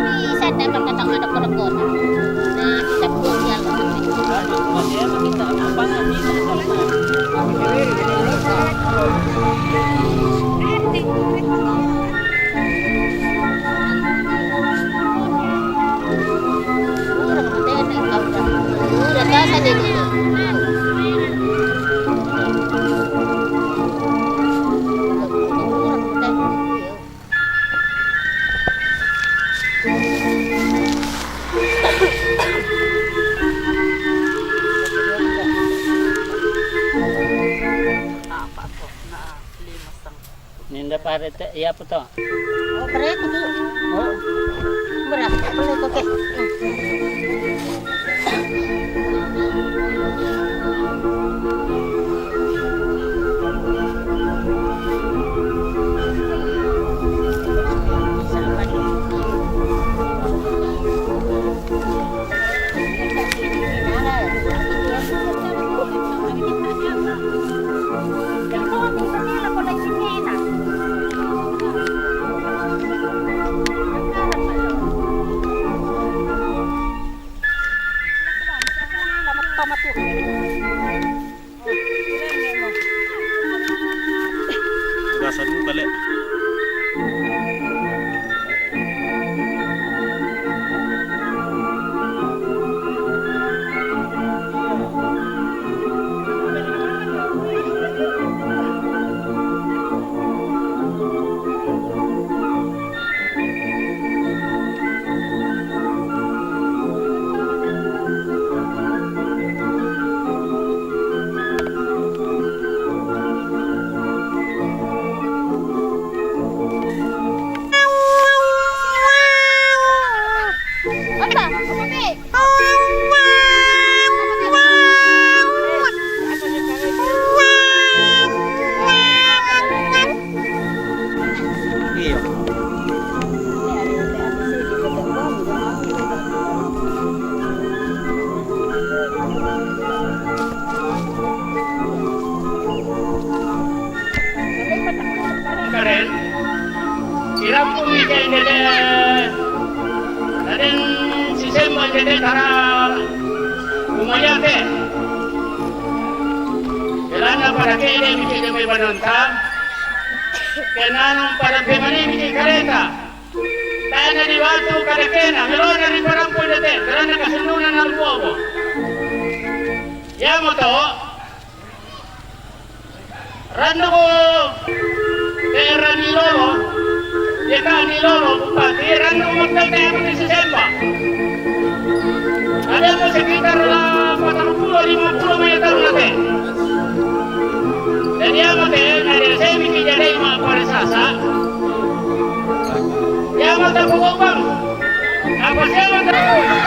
Isa na pagkatang anak ko na po na kita po yan. Masaya makita ang pangan dito sa Mura ka tayo na ikaw na. Mura ka sa dito. Ninda pare iya po to. Oh, pare ko to. Oh. Mura, pare ko ke. Ugasan mo balik. Iyo. Karen, irap ko weekend dede, dan sistem dede cara umayate. Kelana para kene bikin demi banonta, kenanong para bemani bikin kareta. Tana di waktu kada kena, melona di barang pun dede, kelana kasununan al bobo. Ya mo to, rando ko Era ni lolo, dia ni lolo, bupati, rando magdagdagan mo sa Semba. Ada mo sekitar 40-50 may taon natin. Dan dia mo tayo, nare-semi kijalay mga paresasa. Dia mo tayo bubang. Ako siya mo tayo.